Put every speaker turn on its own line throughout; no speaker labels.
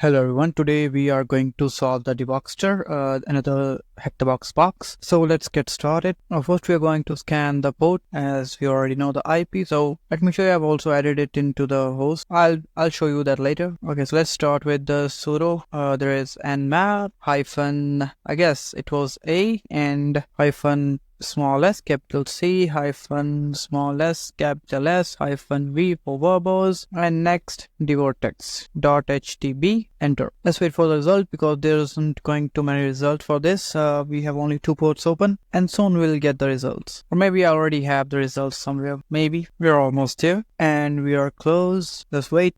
Hello everyone, today we are going to solve the Devvortex, another hack the box. So let's get started. First we are going to scan the port as we already know the IP. So let me show you, I've also added it into the host. I'll show you that later. Okay, so let's start with the sudo. There is nmap hyphen, I guess it was A and hyphen small s capital C hyphen small s capital S hyphen V for verbose, and next Devvortex.htb. Enter. Let's wait for the result because there isn't going too many results for this. We have only 2 ports open and soon we'll get the results, or maybe I already have the results somewhere. Maybe we're almost here and we are close. Let's wait.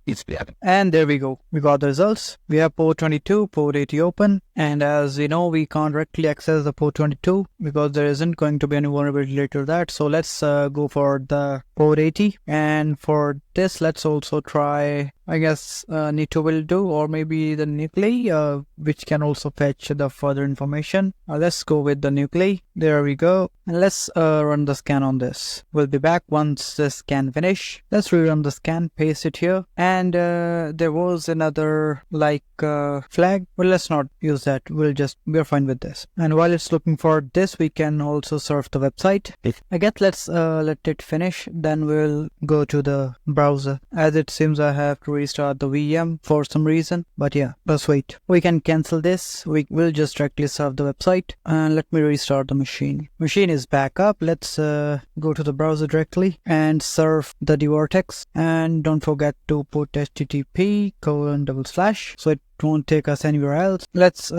And there we go, we got the results. We have port 22, port 80 open, and as you know we can't directly access the port 22 because there isn't going to be any vulnerability related to that. So let's go for the port 80, and for this let's also try, I guess, Nito will do, or maybe the nuclei, which can also fetch the further information. Let's go with the nuclei. There we go, and let's run the scan on this. We'll be back once the scan finish. Let's rerun the scan, paste it here, and there was another flag. Well, let's not use that. We're fine with this. And while it's looking for this, we can also surf the website. I guess let's let it finish, then we'll go to the browser, as it seems I have to restart the VM for some reason. But yeah, let's wait. We can cancel this. We will just directly surf the website, and let me restart the machine. Machine is back up. Let's go to the browser directly and surf the Devvortex, and don't forget to put http:// so it won't take us anywhere else. Let's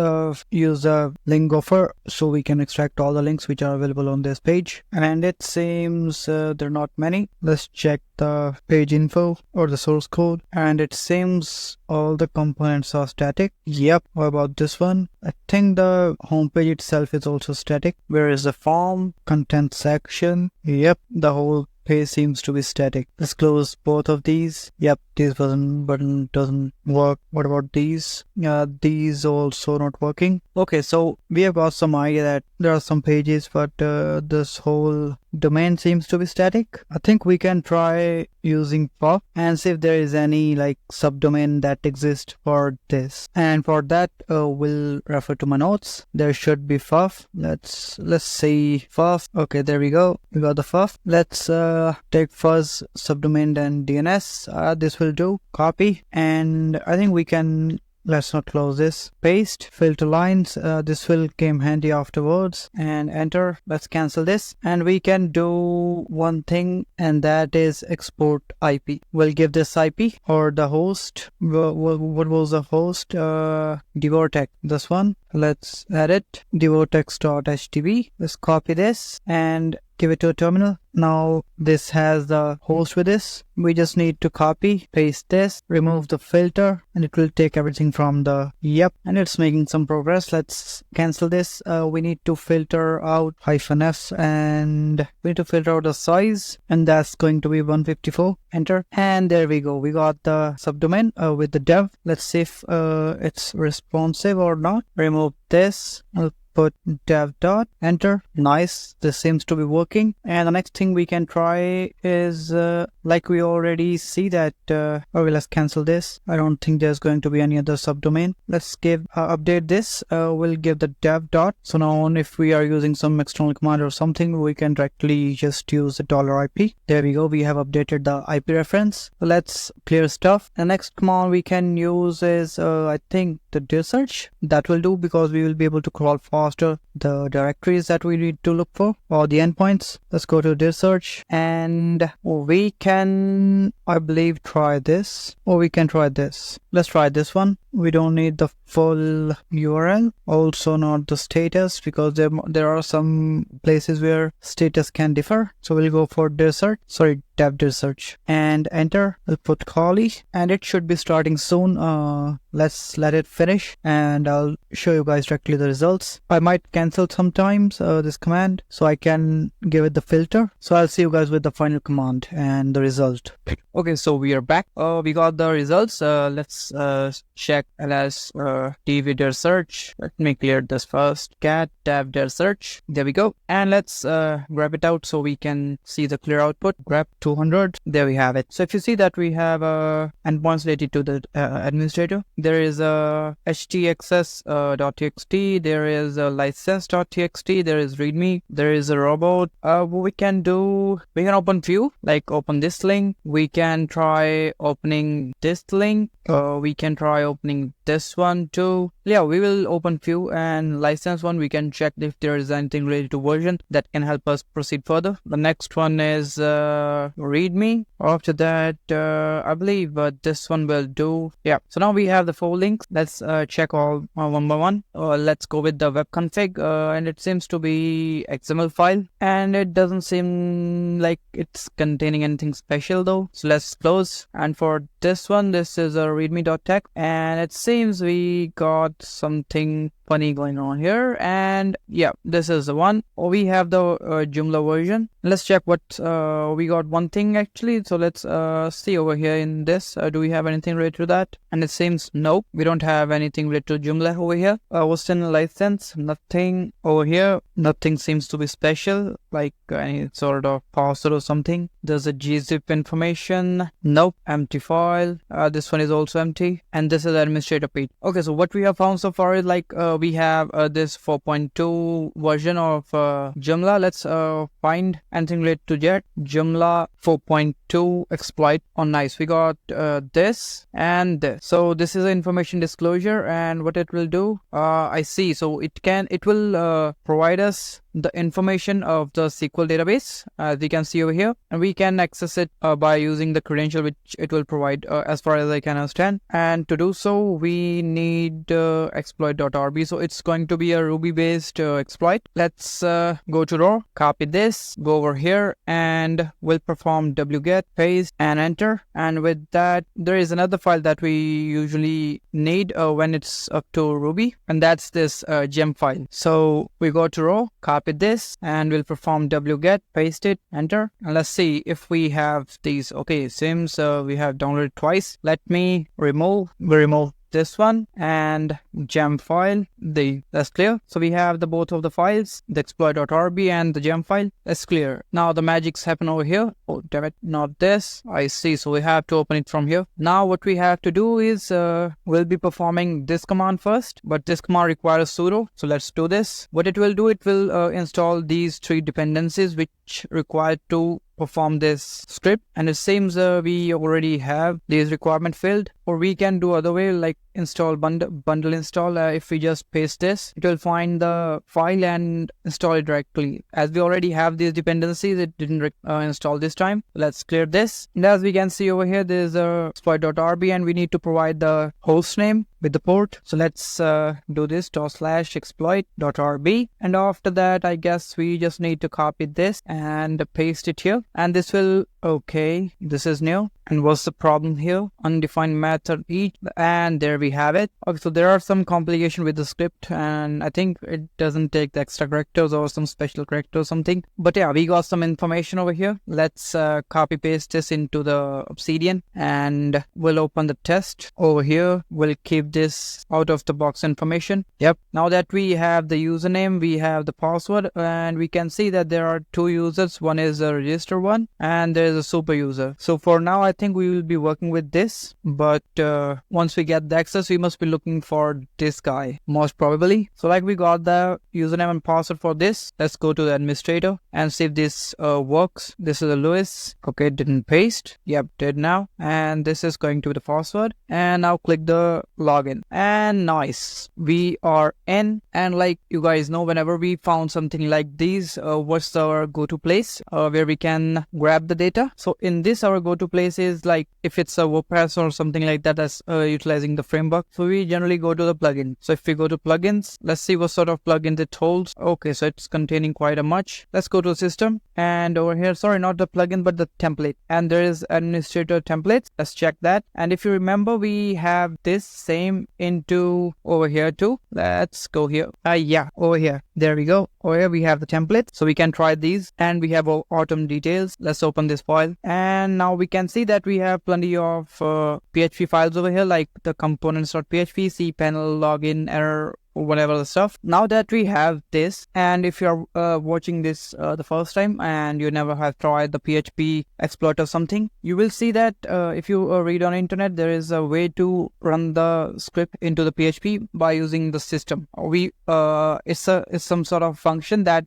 use a link gopher so we can extract all the links which are available on this page, and it seems there are not many. Let's check the page info or the source code, and it seems all the components are static. Yep. What about this one? I think the home page itself is also static. Where is the form, content section? Yep, the whole page seems to be static. Let's close both of these. Yep, this button doesn't work. What about these? These also not working. Okay, so we have got some idea that there are some pages, but this whole domain seems to be static. I think we can try using puff and see if there is any subdomain that exists for this, and for that we'll refer to my notes. There should be fuff. Let's see fuff. Okay, there we go, we got the fuff. Let's take fuzz subdomain and DNS. This will do. Copy, and I think we can, let's not close this. Paste, filter lines. This will come handy afterwards, and enter. Let's cancel this, and we can do one thing, and that is export IP. We'll give this IP or the host. What was the host? Devvortex, this one. Let's add it. Devvortex.htb. Let's copy this and give it to a terminal. Now this has the host with this. We just need to copy, paste this, remove the filter, and it will take everything from the and it's making some progress. Let's cancel this. We need to filter out -f, and we need to filter out the size, and that's going to be 154. Enter, and there we go. We got the subdomain with the dev. Let's see if it's responsive or not. Remove this. I'll put dev dot. Enter. Nice, this seems to be working. And the next thing we can try is we already see that let's cancel this. I don't think there's going to be any other subdomain. Let's give update this. We'll give the dev dot. So now on, if we are using some external command or something, we can directly just use the $IP. There we go, we have updated the IP reference. So let's clear stuff. The next command we can use is I think the dir search. That will do, because we will be able to crawl faster the directories that we need to look for, or the endpoints. Let's go to dir search, and we can, I believe, try this, or we can try this. Let's try this one. We don't need the full URL, also not the status, because there are some places where status can differ. So we'll go for dir search, dev dir search, and enter. We'll put Kali, and it should be starting soon. Let's let it finish, and I'll show you guys directly the results. I might cancel sometimes this command, so I can give it the filter. So I'll see you guys with the final command and the result. Okay, so we are back. We got the results. Let's check ls dev dir search. Let me clear this first. Cat dev dir search. There we go. And let's grab it out so we can see the clear output. Grab 200. There we have it. So if you see that we have endpoints related to the administrator, there is a htaccess.txt, there is a license.txt, there is readme, there is a robot. We can open few, like open this link. We can try opening this link. We can try opening this one too. Yeah, we will open few, and license one we can check if there is anything related to version that can help us proceed further. The next one is readme. After that, I believe this one will do. Yeah, so now we have the 4 links. Let's check all one by one. Let's go with the web config, and it seems to be XML file, and it doesn't seem like it's containing anything special though. So let's close. And for this one, this is a readme.tech, and it seems we got something funny going on here. And yeah, this is the one. We have the Joomla version. Let's check what we got. One thing actually, so let's see over here in this. Do we have anything related to that? And it seems nope, we don't have anything related to Joomla over here. Western license, nothing over here. Nothing seems to be special, like any sort of password or something. There's a gzip information, nope. Empty file. This one is also empty, and this is the administrator page. Okay, so what we have found so far is like we have this 4.2 version of Joomla. Let's find anything related to that. Joomla 4.2 exploit. Oh nice, we got this and this. So this is an information disclosure, and what it will do, I see. So it will provide us the information of the SQL database, as you can see over here, and we can access it by using the credential which it will provide, as far as I can understand. And to do so, we need exploit.rb. So it's going to be a Ruby based exploit. Let's go to raw, copy this, go over here, and we'll perform wget, paste, and enter. And with that, there is another file that we usually need when it's up to Ruby, and that's this gem file. So we go to raw, copy this, and we'll perform wget, paste it, enter, and let's see if we have these. Okay, it seems we have downloaded twice. Let me remove this one and gem file. That's clear. So we have the both of the files, the exploit.rb and the gem file. That's clear. Now the magics happen over here. Oh damn it, not this. I see. So we have to open it from here. Now what we have to do is we'll be performing this command first, but this command requires sudo. So let's do this. What it will do, it will install these 3 dependencies which require to perform this script, and it seems we already have these requirement filled, or we can do other way, like install bundle install. If we just paste this, it will find the file and install it directly. As we already have these dependencies, it didn't install this time. Let's clear this, and as we can see over here, there's a exploit.rb, and we need to provide the host name with the port. So let's do this /exploit.rb, and after that I guess we just need to copy this and paste it here, and this will, okay, this is new. And what's the problem here? Undefined method each, and there we have it. Okay, so there are some complication with the script, and I think it doesn't take the extra characters or some special character or something. But yeah, we got some information over here. Let's copy paste this into the Obsidian, and we'll open the test over here. We'll keep this out of the box information. Yep. Now that we have the username, we have the password, and we can see that there are 2 users. One is a register one, and there is a super user. So for now, I think we will be working with this, but once we get the access, we must be looking for this guy most probably. So like we got the username and password for this. Let's go to the administrator and see if this works. This is a Lewis. Okay, didn't paste. Yep, did now. And this is going to be the password, and now click the login, and nice, we are in. And like you guys know, whenever we found something like these, what's our go-to place where we can grab the data. So in this, our go-to place is like if it's a WordPress or something like that, that's utilizing the framework. So we generally go to the plugin. So if we go to plugins, let's see what sort of plugin it holds. Okay, so it's containing quite a much. Let's go to system, and over here, sorry, not the plugin but the template, and there is administrator templates. Let's check that. And if you remember, we have this same into over here too. Let's go here. Yeah, over here, there we go. Over here we have the template, so we can try these, and we have autumn details. Let's open this file, and now we can see that we have plenty of PHP files over here, like the components.php, cpanel, login, error, whatever the stuff. Now that we have this, and if you're watching this the first time and you never have tried the PHP exploit or something, you will see that if you read on internet, there is a way to run the script into the PHP by using the system. It's some sort of function that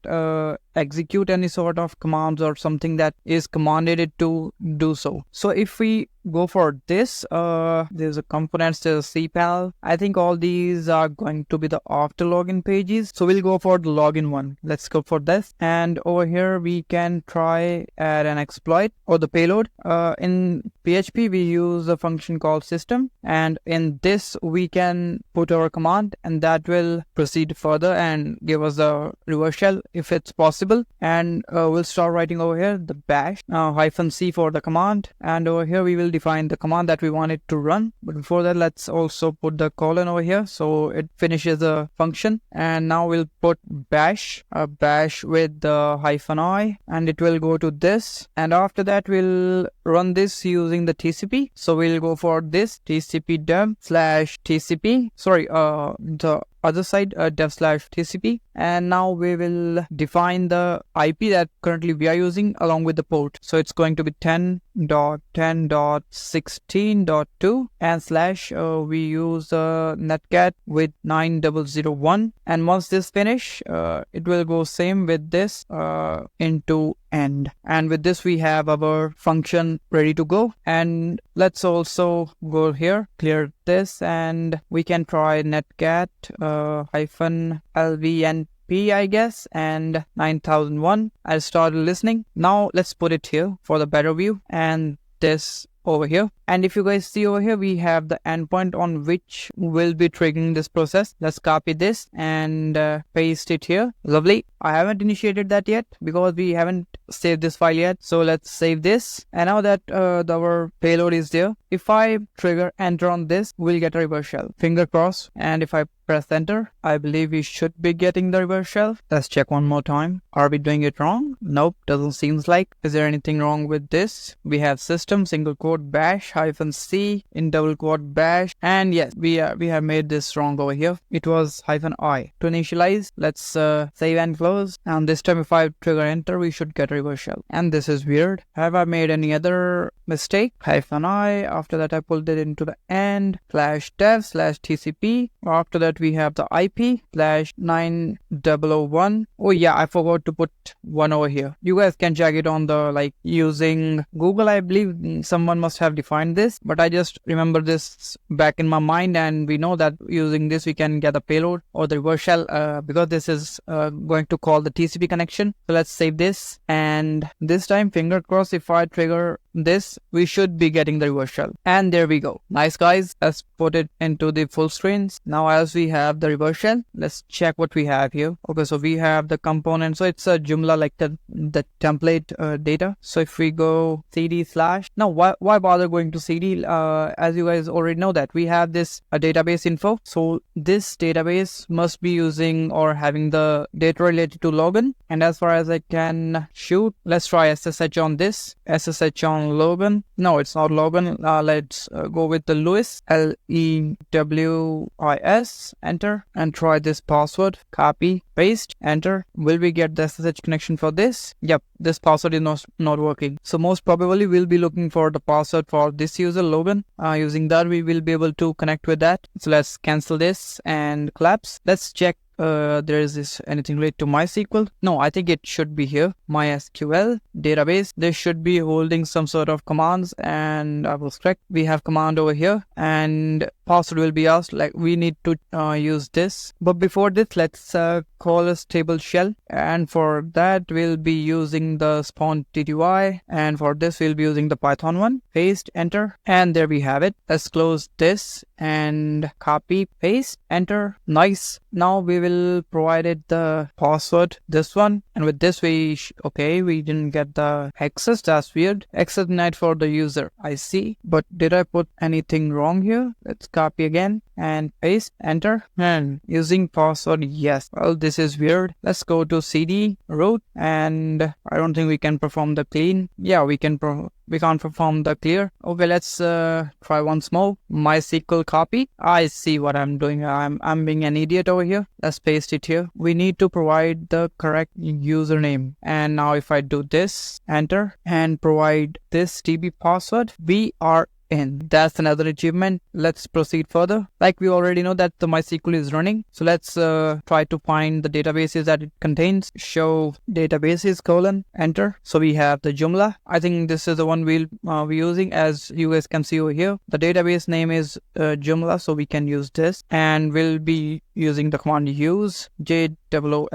execute any sort of commands or something that is commanded it to do so. So if we go for this, there's a components, there's a cPal. I think all these are going to be the after login pages, so we'll go for the login one. Let's go for this, and over here we can try add an exploit or the payload. In PHP we use a function called system, and in this we can put our command, and that will proceed further and give us a reverse shell if it's possible. And we'll start writing over here the bash -c for the command, and over here we will define the command that we want it to run. But before that, let's also put the colon over here so it finishes the function. And now we'll put bash with the -i, and it will go to this, and after that we'll run this using the TCP. So we'll go for this TCP dev/TCP, the other side dev/TCP, and now we will define the IP that currently we are using along with the port. So it's going to be 10.10.16.2 and / we use netcat with 9001, and once this finish, it will go same with this into end, and with this we have our function ready to go. And let's also go here, clear this, and we can try netcat -lvnp, I guess, and 9001. I'll start listening. Now let's put it here for the better view, and this over here. And if you guys see over here, we have the endpoint on which will be triggering this process. Let's copy this and paste it here. Lovely. I haven't initiated that yet because we haven't saved this file yet. So let's save this. And now that our payload is there, if I trigger enter on this, we'll get a reverse shell. Finger crossed. And if I press enter, I believe we should be getting the reverse shell. Let's check one more time. Are we doing it wrong? Nope, doesn't seem like. Is there anything wrong with this? We have system single quote bash -c in double quote bash, and yes, we have made this wrong over here. It was -i. To initialize, let's save and close, and this time if I trigger enter, we should get a reverse shell. And this is weird. Have I made any other mistake? -i, after that I pulled it into the end /dev/TCP. After that we have the IP /9001. Oh yeah, I forgot to put one over here. You guys can check it on the using Google. I believe someone must have defined this, but I just remember this back in my mind, and we know that using this we can get a payload or the reverse shell because this is going to call the TCP connection. So let's save this, and this time finger crossed, if I trigger this, we should be getting the reverse shell. And there we go. Nice guys. Let's put it into the full screens. Now as we have the reverse shell, let's check what we have here. Okay, so we have the component. So it's a Joomla, like the template data. So if we go cd/, now why bother going to cd? As you guys already know that we have this database info. So this database must be using or having the data related to login. And as far as I can shoot, let's try SSH on this. SSH on login. No, it's not login. Let's go with the Lewis, LEWIS, enter, and try this password. Copy, paste, enter. Will we get the SSH connection for this? Yep, this password is not working. So most probably we'll be looking for the password for this user login. Using that we will be able to connect with that. So let's cancel this and collapse. Let's check there is anything related to MySQL. No, I think it should be here. MySQL database. They should be holding some sort of commands, and I was correct. We have command over here, and password will be asked. Like we need to use this. But before this, let's call a stable shell, and for that we'll be using the spawn TTY, and for this we'll be using the Python one. Paste, enter, and there we have it. Let's close this and copy, paste, enter. Nice. Now we will provide it the password, this one, and with this we didn't get the access. That's weird. Access denied for the user. I see, but did I put anything wrong here? Let's copy again and paste, enter, and using password, yes. Well, this is weird. Let's go to cd root, and I don't think we can perform the clean. Yeah, we can't perform the clear. Okay, let's try once more. MySQL copy. I see what I'm doing. I'm being an idiot over here. Let's paste it here. We need to provide the correct username. And now if I do this, enter, and provide this DB password, we are in. That's another achievement. Let's proceed further. Like we already know that the MySQL is running. So let's try to find the databases that it contains. Show databases, enter. So we have the Joomla. I think this is the one we'll be using. As you guys can see over here, the database name is Joomla. So we can use this, and we'll be using the command use JOOMLA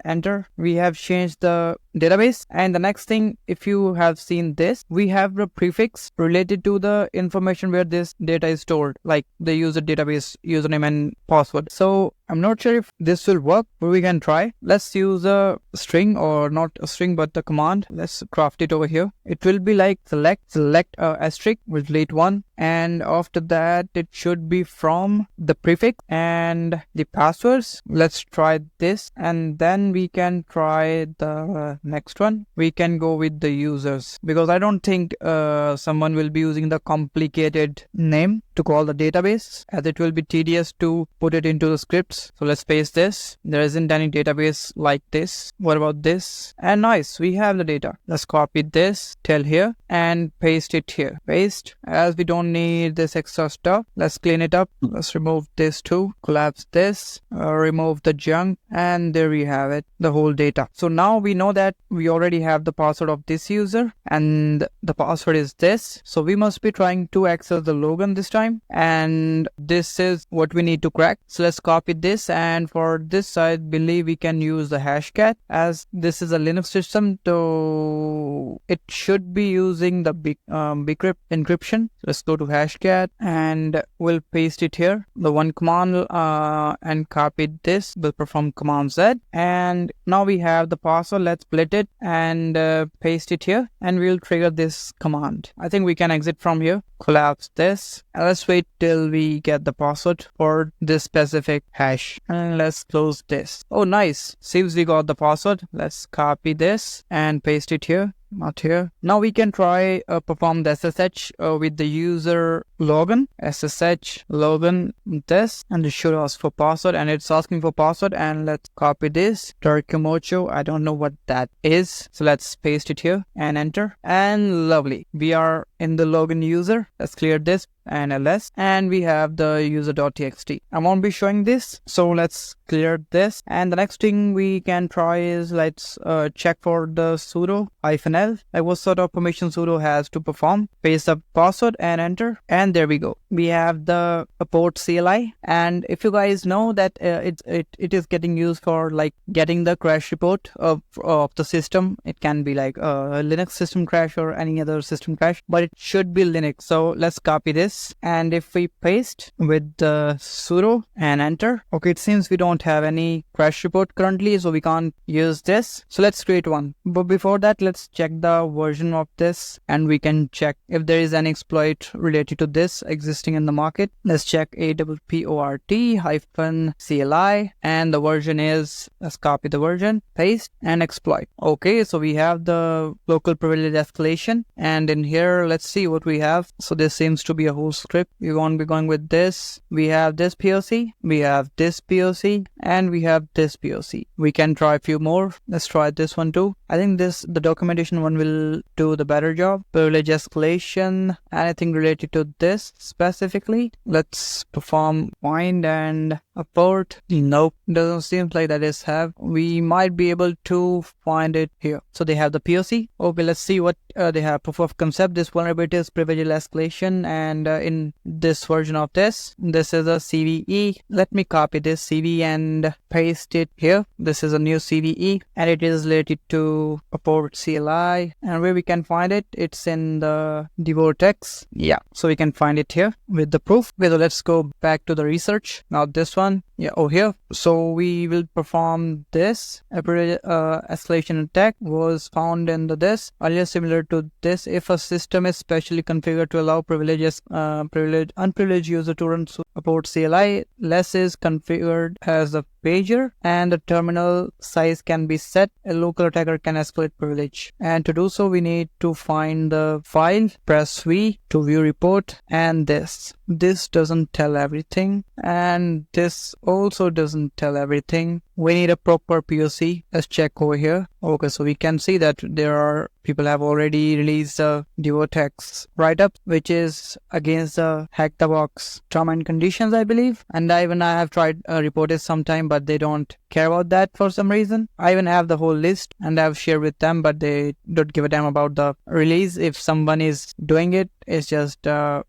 enter. We have changed the database. And the next thing, if you have seen this, we have the prefix related to the information where this data is stored, like the user database username and password. So I'm not sure if this will work, but we can try. Let's use a string, or not a string but the command. Let's craft it over here. It will be like select asterisk with delete one, and after that it should be from the prefix and the passwords. Let's try this, and then we can try the next one. We can go with the users, because I don't think someone will be using the complicated name to call the database, as it will be tedious to put it into the scripts. So let's paste this. There isn't any database like this. What about this? And nice, we have the data. Let's copy this till here and paste it here. Paste, as we don't need this extra stuff. Let's clean it up. Let's remove this too. Collapse this, remove the junk, and there we have it, the whole data. So now we know that we already have the password of this user, and the password is this. So we must be trying to access the login this time, and this is what we need to crack. So let's copy this, and for this I believe we can use the hashcat, as this is a Linux system, so it should be using the bcrypt encryption. So let's go to hashcat, and we'll paste it here. The one command and copy this. We'll perform command Z, and now we have the password. Let's split it and paste it here, and we'll trigger this command. I think we can exit from here. Collapse this, and let's wait till we get the password for this specific hash, and let's close this. Oh nice, seems we got the password. Let's copy this and paste it here. Not here. Now we can try perform the SSH with the user login. SSH login this, and it should ask for password, and it's asking for password. And let's copy this. Turkimocho, I don't know what that is, so let's paste it here and enter. And lovely, we are in the login user. Let's clear this and ls, and we have the user.txt. I won't be showing this, so let's clear this. And the next thing we can try is let's check for the sudo -l, like what sort of permission sudo has to perform. Paste the password and enter, and there we go. We have the port CLI, and if you guys know that it is getting used for like getting the crash report of the system. It can be like a Linux system crash or any other system crash, but it should be Linux. So let's copy this, and if we paste with the sudo and enter, okay, it seems we don't have any crash report currently, so we can't use this. So let's create one, but before that let's check the version of this, and we can check if there is an exploit related to this existing in the market. Let's check apport-CLI, and the version is, let's copy the version, paste, and exploit. Okay, so we have the local privilege escalation, and in here let's see what we have. So this seems to be a whole script. We won't be going with this. We have this POC, we have this POC, and we have this POC. We can try a few more. Let's try this one too. I think the documentation one will do the better job. Privilege escalation, anything related to this specifically. Let's perform find and apport. Nope, doesn't seem like that is have. We might be able to find it here. So they have the POC. Okay, let's see what they have. Proof of concept. This vulnerability is privilege escalation, and in this version of this is a CVE. Let me copy this CVE and paste it here. This is a new CVE, and it is related to apport CLI, and where we can find it, it's in the Devvortex. Yeah, so we can find it here with the proof. Okay, so let's go back to the research. Now this one one, yeah, over here. So we will perform this. Escalation attack was found in this earlier, similar to this. If a system is specially configured to allow unprivileged user to run support CLI, less is configured as a pager, and the terminal size can be set. A local attacker can escalate privilege, and to do so we need to find the file, press V to view report, and this doesn't tell everything, and this also doesn't tell everything. We need a proper POC. Let's check over here. Okay, so we can see that there are people have already released a Devvortex write-up, which is against the hack the box term and conditions, I believe. And I have tried reported sometime, but they don't care about that for some reason. I even have the whole list and I've shared with them, but they don't give a damn about the release. If someone is doing it, it's just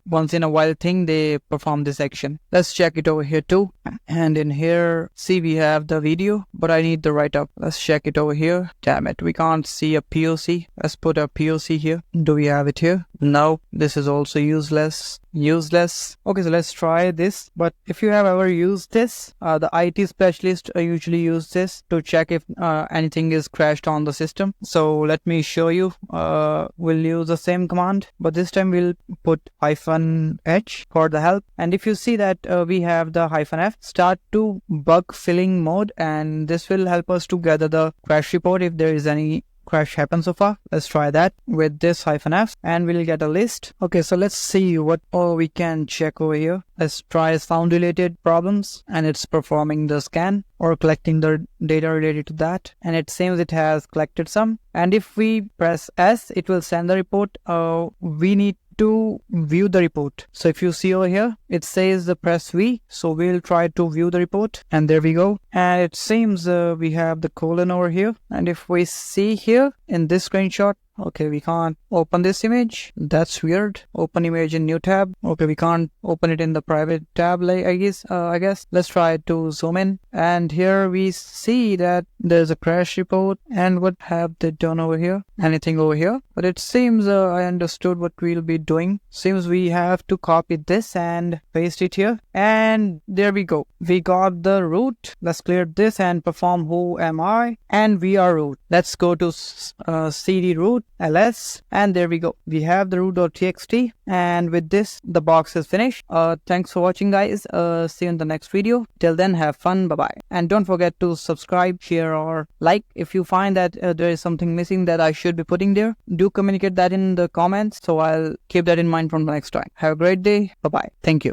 once in a while thing they perform this action. Let's check it over here too. And in here, see, we have the video, but I need the write-up. Let's check it over here. Damn it, we can't see a POC. Let's put a POC here. Do we have it here? No, this is also useless. Okay, so let's try this. But if you have ever used this, the IT specialist usually use this to check if anything is crashed on the system. So let me show you. We'll use the same command, but this time we'll put -h for the help. And if you see that we have the -f, start to bug filling mode, and this will help us to gather the crash report if there is any crash happened so far. Let's try that with this -f, and we'll get a list. Okay, so let's see what we can check over here. Let's try sound related problems, and it's performing the scan or collecting the data related to that, and it seems it has collected some. And if we press S, it will send the report. We need to view the report. So if you see over here, it says the press V, so we'll try to view the report, and there we go. And it seems we have the colon over here, and if we see here in this screenshot, okay, we can't open this image. That's weird. Open image in new tab. Okay, we can't open it in the private tab, like I guess. Let's try to zoom in, and here we see that there's a crash report. And what have they done over here? Anything over here? But it seems I understood what we'll be doing. Seems we have to copy this and paste it here, and there we go. We got the root. Let's clear this and perform who am I, and we are root. Let's go to cd root ls, and there we go. We have the root.txt, and with this the box is finished. Thanks for watching, guys. See you in the next video. Till then, have fun. Bye bye, and don't forget to subscribe, share, or like. If you find that there is something missing that I should be putting there, do communicate that in the comments, so I'll keep that in mind from the next time. Have a great day. Bye bye. Thank you.